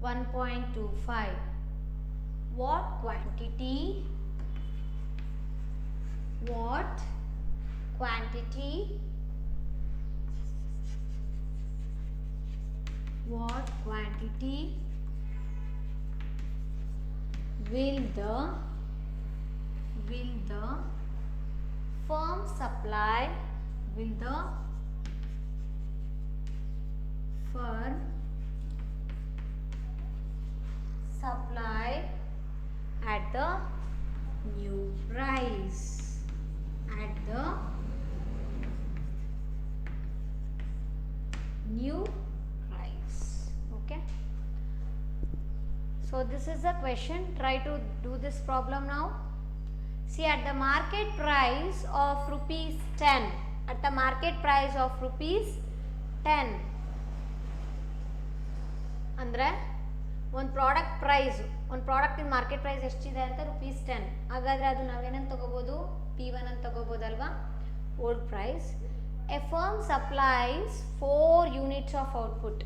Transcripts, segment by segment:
1.25. What quantity will the firm supply at the new price? Okay, so this is the question. Try to do this problem now. See, at the market price of rupees 10, ಅಂದರೆ ಒಂದು ಪ್ರಾಡಕ್ಟಿನ market price ಎಷ್ಟಿದೆ ಅಂತ ₹10. ಹಾಗಾದರೆ ಅದು ನಾವೇನಂತ ತಗೋಬೋದು? P1 ಅಂತ ತಗೋಬೋದಲ್ವಾ, old price. A firm supplies 4 units of output.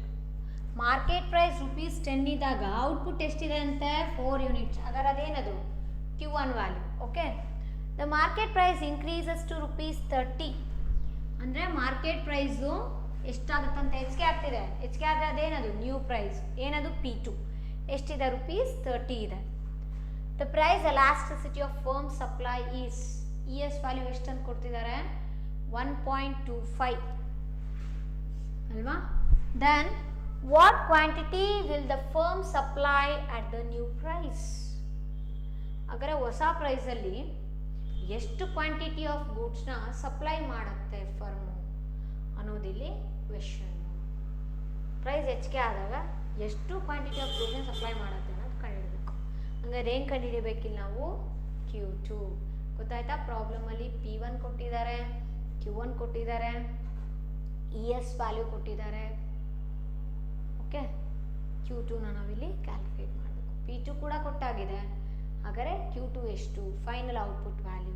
Market price ₹10 ಇದ್ದಾಗ ಔಟ್ಪುಟ್ ಎಷ್ಟಿದೆ ಅಂತೆ? 4 ಯೂನಿಟ್ಸ್. ಹಾಗಾದ್ರೆ ಅದೇನದು? Q1 value. Okay, the market price increases to ₹30. ಅಂದರೆ ಮಾರ್ಕೆಟ್ ಪ್ರೈಸು ಎಷ್ಟಾಗುತ್ತಂತ ಹೆಚ್ಚಿಗೆ ಆಗ್ತಿದೆ. ಹೆಚ್ಚಿಗೆ ಆದರೆ ಅದೇನದು? New price. ಏನದು? P2. ಎಷ್ಟಿದೆ? ₹30 ಇದೆ. The price elasticity of firm supply is, ES value ಎಷ್ಟು ಅಂತ ಕೊಡ್ತಿದ್ದಾರೆ? 1.25 ಅಲ್ವಾ? Then what quantity will the firm supply at the new price? ಹಾಗಾದರೆ ಹೊಸ ಪ್ರೈಸಲ್ಲಿ ಎಷ್ಟು ಕ್ವಾಂಟಿಟಿ ಆಫ್ ಗೂಡ್ಸ್ನ ಸಪ್ಲೈ ಮಾಡುತ್ತೆ ಫರ್ಮು ಅನ್ನೋದಿಲ್ಲಿ ಕ್ವೆಶನ್. ಪ್ರೈಸ್ ಹೆಚ್ಚಿಗೆ ಆದಾಗ ಎಷ್ಟು ಕ್ವಾಂಟಿಟಿ ಆಫ್ ಗೂಡ್ಸ್ನ ಸಪ್ಲೈ ಮಾಡುತ್ತೆ ಅನ್ನೋದು ಕಂಡುಹಿಡಬೇಕು. ಹಂಗಾದ್ರೆ ಏನು ಕಂಡುಹಿಡಿಬೇಕಿಲ್ಲ ನಾವು? Q2. ಗೊತ್ತಾಯ್ತಾ? ಪ್ರಾಬ್ಲಮಲ್ಲಿ P1 ಕೊಟ್ಟಿದ್ದಾರೆ, Q1 ಕೊಟ್ಟಿದ್ದಾರೆ, ES ವ್ಯಾಲ್ಯೂ ಕೊಟ್ಟಿದ್ದಾರೆ. ಓಕೆ, Q2ನ ನಾವಿಲ್ಲಿ ಕ್ಯಾಲ್ಕುಲೇಟ್ ಮಾಡಬೇಕು. P2 ಕೂಡ ಕೊಟ್ಟಾಗಿದೆ. ಹಾಗಾದರೆ Q2 ಎಷ್ಟು? ಫೈನಲ್ ಔಟ್ಪುಟ್ ವ್ಯಾಲ್ಯೂ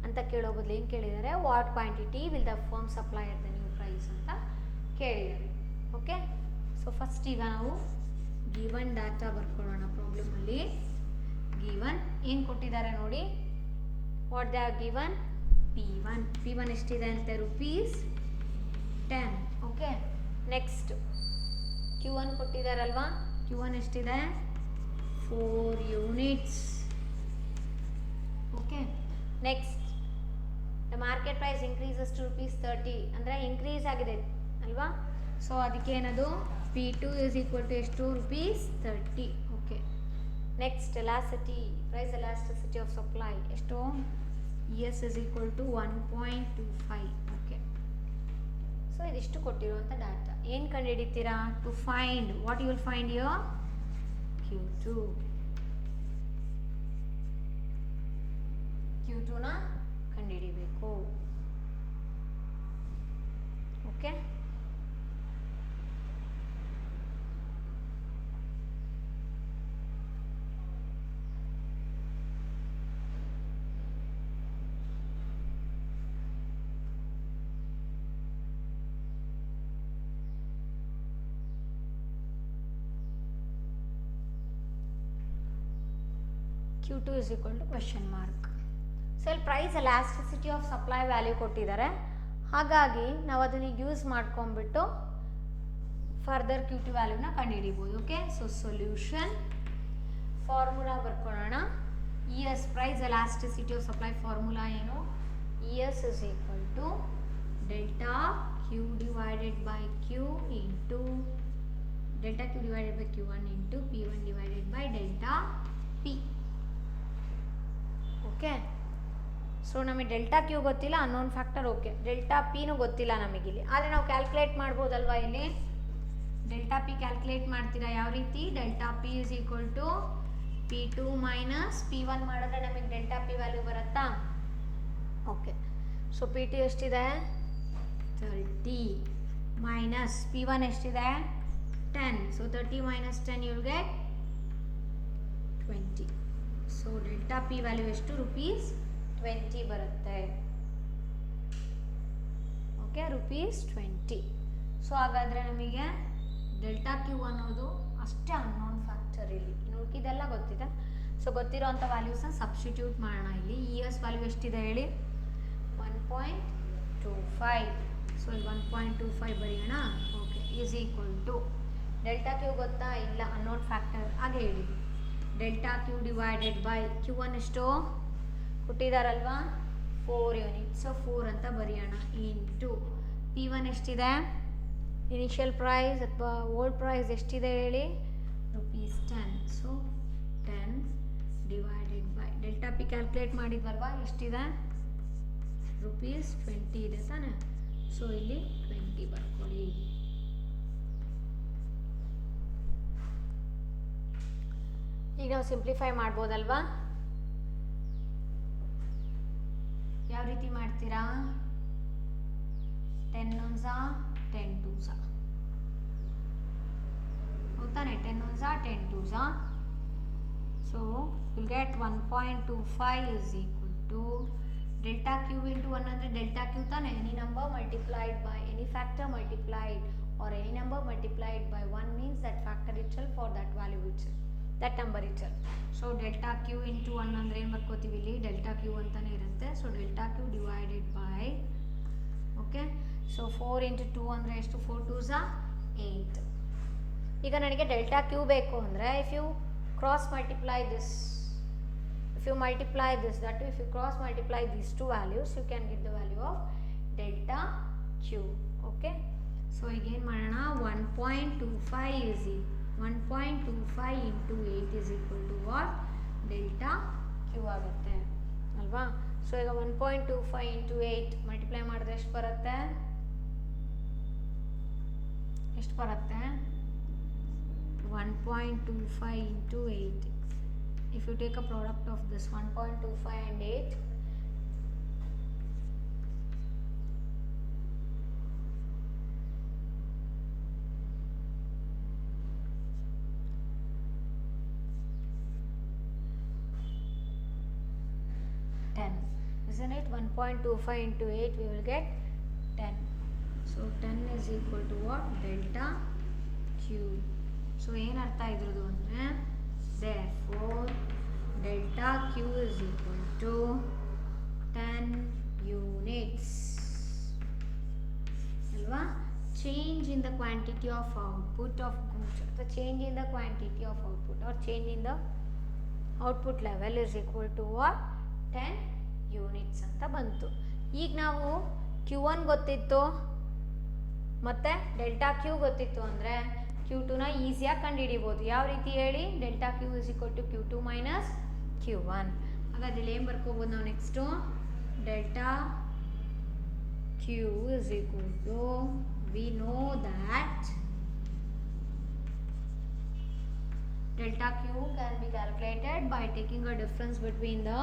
ಅಂತ ಕೇಳೋ ಬದಲು ಏನು ಕೇಳಿದ್ದಾರೆ? What quantity will the firm supply at the new price ಅಂತ ಕೇಳಿದ್ದಾರೆ. ಓಕೆ, ಸೊ ಫಸ್ಟ್ ಈಗ ನಾವು ಗಿವನ್ ಡಾಟಾ ಬರ್ಕೊಳ್ಳೋಣ. ಪ್ರಾಬ್ಲಮಲ್ಲಿ ಗಿವನ್ ಏನು ಕೊಟ್ಟಿದ್ದಾರೆ ನೋಡಿ. What they are given? P1 ಎಷ್ಟಿದೆ ಅಂತೆ? ₹10. Okay, next Q1 ಕೊಟ್ಟಿದ್ದಾರಲ್ವಾ? Q1 ಎಷ್ಟಿದೆ? 4 units. Okay, next the market price increases to ₹30. ಅಂದರೆ ಇನ್ಕ್ರೀಸ್ ಆಗಿದೆ ಅಲ್ವಾ? ಸೊ ಅದಕ್ಕೆ ಏನದು? P2 ಇಸ್ ಈಕ್ವಲ್ ಟು ಎಷ್ಟು? ₹30. Okay, next price elasticity of supply ಎಷ್ಟು? ES is equal to 1.25. Okay, so ಇದಿಷ್ಟು ಕೊಟ್ಟಿರುವಂಥ ಡಾಟಾ. ಏನು ಕಂಡುಹಿಡಿತೀರಾ? To find what you will find here? Q2ನ ಕಂಡುಹಿಡಿಬೇಕು. Okay, Q2 is equal to question mark. So ಇಲ್ಲಿ price elasticity of supply value ಕೊಟ್ಟಿದ್ದಾರೆ. ಹಾಗಾಗಿ ನಾವು ಅದನ್ನು ಯೂಸ್ ಮಾಡ್ಕೊಂಡ್ಬಿಟ್ಟು ಫರ್ದರ್ Q2 ವ್ಯಾಲ್ಯೂನ ಕಂಡುಹಿಡಿಬೋದು. ಓಕೆ, ಸೊ ಸೊಲ್ಯೂಷನ್ ಫಾರ್ಮುಲಾ ಬರ್ಕೊಳ್ಳೋಣ. ES price elasticity of supply formula ಏನು? ES is equal to delta Q divided by Q into delta Q divided by Q1 into P1 divided by delta P. Okay, so ನಮಗೆ delta Q ಗೊತ್ತಿಲ್ಲ, unknown factor. Okay, delta Pನೂ ಗೊತ್ತಿಲ್ಲ ನಮಗಿಲ್ಲಿ. ಆದರೆ ನಾವು calculate ಮಾಡ್ಬೋದಲ್ವಾ? ಇಲ್ಲಿ delta P calculate ಮಾಡ್ತೀರಾ ಯಾವ ರೀತಿ? Delta P is equal to P2 minus P1 ಮಾಡಿದ್ರೆ ನಮಗೆ ಡೆಲ್ಟಾ P ವ್ಯಾಲ್ಯೂ ಬರುತ್ತಾ? ಓಕೆ, ಸೊ P2 ಎಷ್ಟಿದೆ? 30 ಮೈನಸ್ P1 ಎಷ್ಟಿದೆ? 10. So 30 minus 10 you will get 20. So delta P value ಎಷ್ಟು? ₹20 ಬರುತ್ತೆ. ಓಕೆ, ₹20. ಸೊ ಹಾಗಾದರೆ ನಮಗೆ ಡೆಲ್ಟಾ ಕ್ಯೂ ಅನ್ನೋದು ಅಷ್ಟೇ ಅನ್ನೋನ್ ಫ್ಯಾಕ್ಟರ್ ಇಲ್ಲಿ, ಇನ್ನು ಉಳಿದೆಲ್ಲ ಗೊತ್ತಿದೆ. ಸೊ ಗೊತ್ತಿರೋಂಥ ವ್ಯಾಲ್ಯೂಸ್ನ ಸಬ್ಸ್ಟಿಟ್ಯೂಟ್ ಮಾಡೋಣ. ಇಲ್ಲಿ ಇ ಎಸ್ ವ್ಯಾಲ್ಯೂ ಎಷ್ಟಿದೆ ಹೇಳಿ, 1.25. ಸೊ ಇಲ್ಲಿ 1.25 ಬರೆಯೋಣ. Okay, is equal to delta Q ಗೊತ್ತಾ, ಇಲ್ಲ ಅನ್ನೋನ್ ಫ್ಯಾಕ್ಟರ್. ಹಾಗೆ ಹೇಳಿ delta Q divided by Q one ಎಷ್ಟು ಕೊಟ್ಟಿದ್ದಾರಲ್ವಾ, 4 ಯೂನಿಟ್. ಸೊ 4 ಅಂತ ಬರೆಯೋಣ ಇಂಟು ಪಿ ಒನ್ ಎಷ್ಟಿದೆ, ಇನಿಷಿಯಲ್ ಪ್ರೈಸ್ ಅಥವಾ ಓಲ್ಡ್ ಪ್ರೈಸ್ ಎಷ್ಟಿದೆ ಹೇಳಿ, ₹10. So 10 divided by delta P calculate ಮಾಡಿದ್ವಲ್ವಾ, ಎಷ್ಟಿದೆ, ₹20 ಇದೆ ತಾನೆ. ಸೊ ಇಲ್ಲಿ 20 ಬರ್ಕೊಳ್ಳಿ. ಈಗ ನಾವು ಸಿಂಪ್ಲಿಫೈ ಮಾಡ್ಬೋದಲ್ವಾ, ಯಾವ ರೀತಿ ಮಾಡ್ತೀರಾ, 10 ones 10 twos ಹೋಗ್ತಾನೆ, 10 ones 10 twos. So will get 1.25 is equal to delta q into 1 ಅಂದರೆ delta q ತಾನೆ, any number multiplied by any factor multiplied or any number multiplied by 1 means that factor itself or that value itself, that number itself. So delta Q into 1 ಅಂದರೆ ಏನು ಬರ್ಕೋತೀವಿ ಇಲ್ಲಿ, delta Q ಅಂತಲೇ ಇರುತ್ತೆ. So delta Q divided by, okay, so 4 into 2 ಅಂದರೆ ಎಷ್ಟು, 4 twos 8. ಈಗ ನನಗೆ ಡೆಲ್ಟಾ ಕ್ಯೂ ಬೇಕು ಅಂದರೆ if you cross multiply this, if you multiply this, that if you cross multiply these two values you can get the value of delta q. Okay, so again ಮಾಡೋಣ, 1.25 is 1.25 into 8 is equal to what, delta q ಆಗುತ್ತೆ ಅಲ್ವಾ. So ಈಗ 1.25 into 8 multiply ಮಾಡಿದ್ರೆ ಎಷ್ಟು ಬರುತ್ತೆ, ಎಷ್ಟು ಬರುತ್ತೆ, 1.25 into 8. If you take a product of this 1.25 and 8, isn't it, 1.25 into 8 we will get 10. So 10 is equal to what, delta q. So ಏನು ಅರ್ಥ ಇದ್ರದ್ದು ಅಂದರೆ, therefore delta q is equal to 10 units ಅಲ್ವಾ. change in the quantity of output of goods, the change in the quantity of output or change in the output level is equal to what, 10 units ಅಂತ ಬಂತು. ಈಗ ನಾವು Q1 ಗೊತ್ತಿತ್ತು ಮತ್ತು delta Q ಗೊತ್ತಿತ್ತು ಅಂದರೆ Q2ನ ಈಸಿಯಾಗಿ ಕಂಡುಹಿಡಿಬೋದು. ಯಾವ ರೀತಿ ಹೇಳಿ, delta Q is equal to Q2 minus Q1. ಹಾಗಾದ್ರೆ ಇಲ್ಲಿ ಏನು ಬರ್ಕೋಬೋದು ನಾವು next, delta Q is equal to, we know that delta q can be calculated by taking a difference between the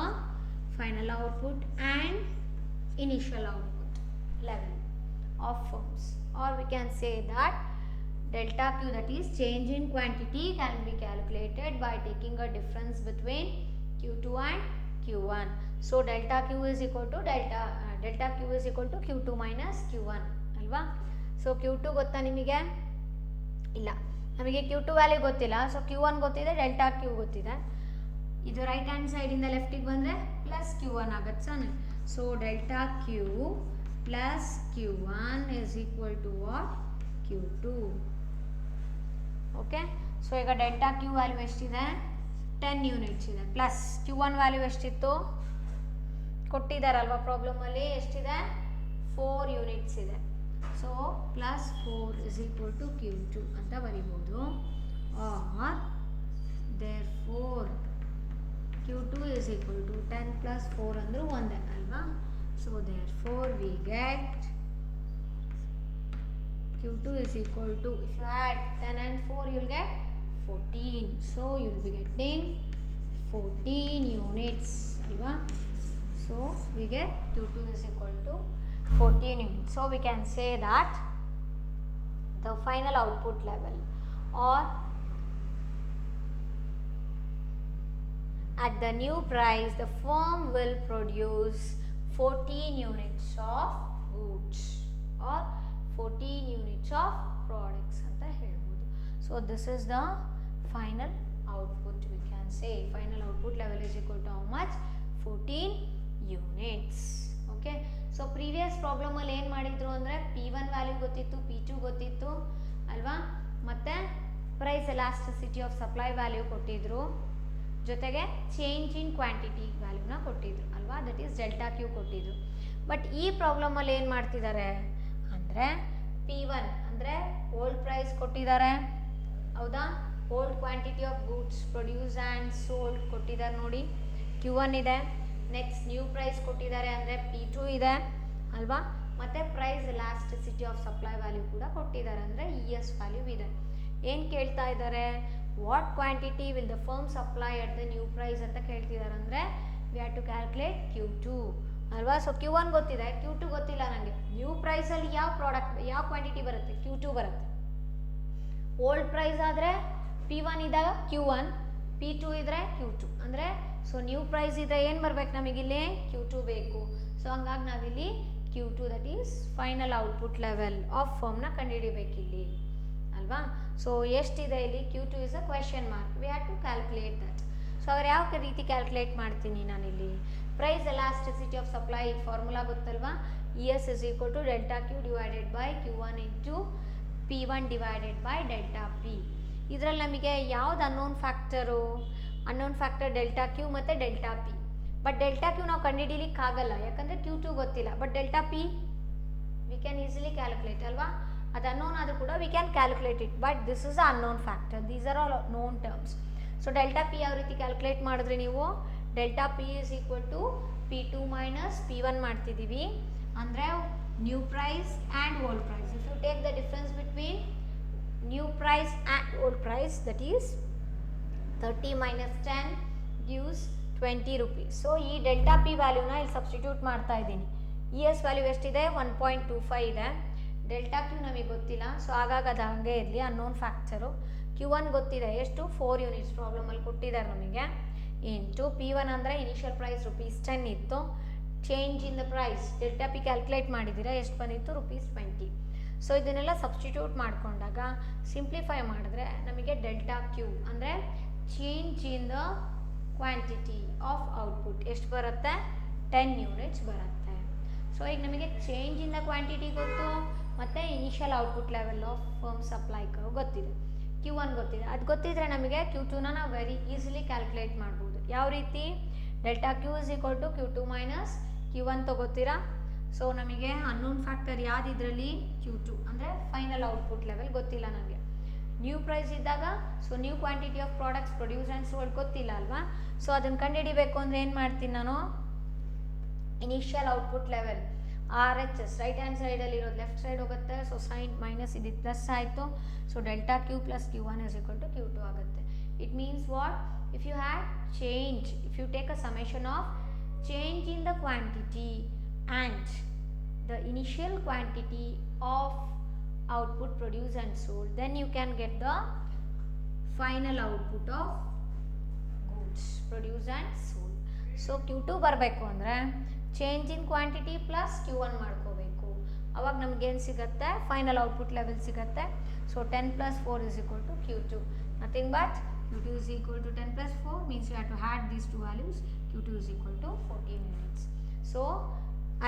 final output and initial output level of firms, or we can say that delta q, that is change in quantity, can be calculated by taking a difference between q2 and q1. So delta q is equal to delta q is equal to q2 minus q1 ಅಲ್ವಾ. So q2 ಗೊತ್ತಾ ನಿಮಗೆ, ಇಲ್ಲ ನಮಗೆ Q2 value ಗೊತ್ತಿಲ್ಲ. So Q1 ಗೊತ್ತಿದೆ, delta Q ಗೊತ್ತಿದೆ. ಇದು right hand ಸೈಡಿಂದ ಲೆಫ್ಟಿಗೆ ಬಂದರೆ ಪ್ಲಸ್ Q1 ಆಗುತ್ತೆ sir. So delta Q plus Q1 is equal to what, Q2. Okay, so ಈಗ ಡೆಲ್ಟಾ ಕ್ಯೂ ವ್ಯಾಲ್ಯೂ ಎಷ್ಟಿದೆ, 10 ಯೂನಿಟ್ಸ್ ಇದೆ. ಪ್ಲಸ್ Q1 ವ್ಯಾಲ್ಯೂ ಎಷ್ಟಿತ್ತು ಕೊಟ್ಟಿದ್ದಾರಲ್ವ ಪ್ರಾಬ್ಲಮಲ್ಲಿ, ಎಷ್ಟಿದೆ, 4 ಯೂನಿಟ್ಸ್ ಇದೆ. So plus 4 is equal to Q2 ಅಂತ ಬರಿಬೋದು. Or therefore Q2 is equal to 10 plus 4 ಅಂದ್ರೆ ಒಂದೇ ಅಲ್ವಾ. So therefore we get Q2 is equal to, if you add 10 and 4 you will get 14. So you will be getting 14 units ಅಲ್ವಾ. So we get Q2 is equal to 14 units. So we can say that the final output level, or at the new price the firm will produce 14 units of goods or 14 units of products ಅಂತ ಹೇಳ್ಬೋದು. So this is the final output, we can say final output level is equal to how much, 14 units. Okay, so previous problem ಅಲ್ಲಿ ಏನು ಮಾಡಿದ್ರು ಅಂದರೆ P1 value ಗೊತ್ತಿತ್ತು, P2 ಗೊತ್ತಿತ್ತು ಅಲ್ವಾ, ಮತ್ತು price elasticity of supply value ಕೊಟ್ಟಿದ್ರು, ಜೊತೆಗೆ ಚೇಂಜ್ ಇನ್ ಕ್ವಾಂಟಿಟಿ ವ್ಯಾಲ್ಯೂನ ಕೊಟ್ಟಿದ್ರು ಅಲ್ವಾ, ದಟ್ ಈಸ್ ಡೆಲ್ಟಾ ಕ್ಯೂ ಕೊಟ್ಟಿದ್ರು. ಬಟ್ ಈ ಪ್ರಾಬ್ಲಮಲ್ಲಿ ಏನು ಮಾಡ್ತಿದ್ದಾರೆ ಅಂದರೆ P1 ಅಂದರೆ ಓಲ್ಡ್ ಪ್ರೈಸ್ ಕೊಟ್ಟಿದ್ದಾರೆ ಹೌದಾ, old quantity of goods produce and sold ಕೊಟ್ಟಿದ್ದಾರೆ ನೋಡಿ, Q1 ಇದೆ. ನೆಕ್ಸ್ಟ್ ನ್ಯೂ ಪ್ರೈಸ್ ಕೊಟ್ಟಿದ್ದಾರೆ ಅಂದರೆ P2 ಇದೆ ಅಲ್ವಾ, ಮತ್ತು price elasticity of supply value ಕೂಡ ಕೊಟ್ಟಿದ್ದಾರೆ ಅಂದರೆ ES ವ್ಯಾಲ್ಯೂ ಇದೆ. ಏನು ಕೇಳ್ತಾ ಇದ್ದಾರೆ, what quantity will the firm supply at the new price ಅಂತ ಕೇಳ್ತಿದ್ದಾರೆ. ಅಂದರೆ V have to calculate Q2 ಅಲ್ವಾ. ಸೊ Q1 ಗೊತ್ತಿದೆ, Q2 ಗೊತ್ತಿಲ್ಲ ನನಗೆ. ನ್ಯೂ ಪ್ರೈಸಲ್ಲಿ ಯಾವ ಪ್ರಾಡಕ್ಟ್ ಯಾವ ಕ್ವಾಂಟಿಟಿ ಬರುತ್ತೆ, Q2 ಬರುತ್ತೆ. ಓಲ್ಡ್ ಪ್ರೈಸ್ ಆದರೆ P1 ಇದ್ದಾಗ Q1, P2 ಇದ್ದರೆ Q2. ಅಂದರೆ ಸೊ ನ್ಯೂ ಪ್ರೈಸ್ ಇದ್ದರೆ ಏನು ಬರಬೇಕು ನಮಗಿಲ್ಲಿ, Q2 ಬೇಕು. ಸೊ ಹಂಗಾಗಿ ನಾವಿಲ್ಲಿ Q2 that is final output level of ಫರ್ಮ್ನ ಕಂಡುಹಿಡಿಬೇಕಿಲ್ಲಿ ಅಲ್ವಾ. ಸೊ ಎಷ್ಟಿದೆ ಇಲ್ಲಿ, Q2 is a question mark, we have to calculate that. So ಅವ್ರು ಯಾವ ರೀತಿ ಕ್ಯಾಲ್ಕುಲೇಟ್ ಮಾಡ್ತೀನಿ ನಾನಿಲ್ಲಿ, price elasticity of supply formula ಗೊತ್ತಲ್ವಾ, ES is equal to delta Q divided by Q1 into P1 divided by delta P. ಇದರಲ್ಲಿ ನಮಗೆ ಯಾವ್ದು unknown factor, unknown factor delta Q ಮತ್ತು delta P. But delta Q ನಾವು ಕಂಡುಹಿಡಿಲಿಕ್ಕಾಗಲ್ಲ, ಯಾಕಂದರೆ Q2 ಗೊತ್ತಿಲ್ಲ. But delta P we can easily calculate ಅಲ್ವಾ, ಅದು unknown ಆದರೂ ಕೂಡ we can calculate it. But this is a unknown factor, these are all known terms. So delta P ಯಾವ ರೀತಿ calculate ಮಾಡಿದ್ರೆ ನೀವು, delta P is equal to P2 minus P1 ಮಾಡ್ತಿದ್ದೀವಿ. ಅಂದರೆ new price and old price. If you take the difference between new price and old price, that is 30 minus 10 gives 20 rupees. So ಈ delta P ವ್ಯಾಲ್ಯೂನ ಇಲ್ಲಿ substitute ಮಾಡ್ತಾ ಇದ್ದೀನಿ. ES value ಎಷ್ಟಿದೆ, 1.25 ಇದೆ. Delta Q ನಮಗೆ ಗೊತ್ತಿಲ್ಲ, ಸೊ ಹಾಗಾಗಿ ಅದು ಹಾಗೆ ಇರಲಿ, ಅನ್ನೋನ್ ಫ್ಯಾಕ್ಟರು. Q1 ಗೊತ್ತಿದೆ, ಎಷ್ಟು, 4 ಯೂನಿಟ್ಸ್ ಪ್ರಾಬ್ಲಮಲ್ಲಿ ಕೊಟ್ಟಿದ್ದಾರೆ ನಮಗೆ. ಇಂಟು P1 ಅಂದರೆ ಇನಿಷಿಯಲ್ ಪ್ರೈಸ್ ₹10 ಇತ್ತು, change in the price delta P calculate ಮಾಡಿದ್ದೀರಾ, ಎಷ್ಟು ಬಂದಿತ್ತು, ₹20. ಸೊ ಇದನ್ನೆಲ್ಲ ಸಬ್ಸ್ಟಿಟ್ಯೂಟ್ ಮಾಡಿಕೊಂಡಾಗ ಸಿಂಪ್ಲಿಫೈ ಮಾಡಿದ್ರೆ ನಮಗೆ ಡೆಲ್ಟಾ ಕ್ಯೂ ಅಂದರೆ change in the quantity of output ಎಷ್ಟು ಬರುತ್ತೆ, 10 ಯೂನಿಟ್ಸ್ ಬರುತ್ತೆ. ಸೊ ಈಗ ನಮಗೆ ಚೇಂಜ್ ಇನ್ ದ ಕ್ವಾಂಟಿಟಿ ಗೊತ್ತು, ಮತ್ತು initial output level of firm supply curve ಗೊತ್ತಿದೆ. Q1 ಗೊತ್ತಿದೆ, ಅದು ಗೊತ್ತಿದ್ರೆ ನಮಗೆ Q2ನ ನಾವು ವೆರಿ ಈಸಿಲಿ ಕ್ಯಾಲ್ಕುಲೇಟ್ ಮಾಡ್ಬೋದು. ಯಾವ ರೀತಿ, delta Q is equal to Q2 minus Q1 ತೊಗೋತೀರಾ. ಸೊ ನಮಗೆ ಅನ್ನೋನ್ ಫ್ಯಾಕ್ಟರ್ ಯಾವ್ದು ಇದರಲ್ಲಿ, Q2 ಅಂದರೆ ಫೈನಲ್ ಔಟ್ಪುಟ್ ಲೆವೆಲ್ ಗೊತ್ತಿಲ್ಲ ನನಗೆ. ನ್ಯೂ ಪ್ರೈಸ್ ಇದ್ದಾಗ so new quantity of products produce and sold ಗೊತ್ತಿಲ್ಲ ಅಲ್ವಾ. ಸೊ ಅದನ್ನು ಕಂಡುಹಿಡಿಬೇಕು ಅಂದರೆ ಏನು ಮಾಡ್ತೀನಿ ನಾನು, initial output level RHS right hand ಸೈಡಲ್ಲಿ ಇರೋದು ಲೆಫ್ಟ್ ಸೈಡ್ ಹೋಗುತ್ತೆ. ಸೊ ಸೈನ್ ಮೈನಸ್ ಇದು ಪ್ಲಸ್ ಆಯಿತು. So delta Q plus Q1 is equal to Q2 ಆಗುತ್ತೆ. It means what, if you had change, if you take a summation of change in the quantity and the initial quantity of output produced and sold, then you can get the final output of goods produced and sold. So Q2 ಬರಬೇಕು ಅಂದರೆ change in quantity plus Q1 ಮಾಡ್ಕೋಬೇಕು, ಅವಾಗ ನಮಗೇನು ಸಿಗುತ್ತೆ, final output level ಸಿಗುತ್ತೆ. So 10 + 4 is equal to Q2, nothing but Q2 is equal to 10 + 4 means you have to add these two values. Q2 is equal to 14 units. So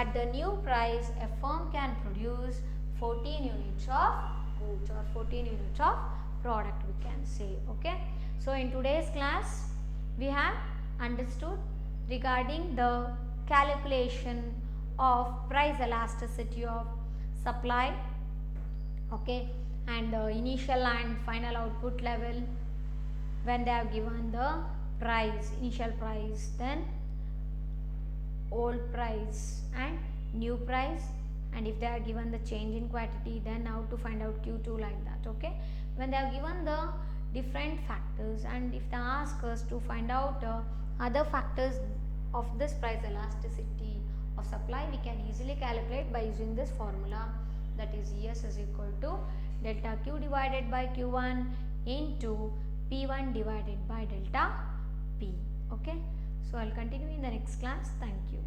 at the new price a firm can produce 14 units of goods or 14 units of product, we can say. Okay, so in today's class we have understood regarding the calculation of price elasticity of supply, okay, and the initial and final output level when they have given the price, initial price, then old price and new price, and if they are given the change in quantity, then how to find out Q2, like that. Okay, when they have given the different factors and if they ask us to find out other factors of this price elasticity of supply, we can easily calculate by using this formula, that is ES is equal to delta Q divided by Q1 into P1 divided by delta P. Okay, so I'll continue in the next class. Thank you.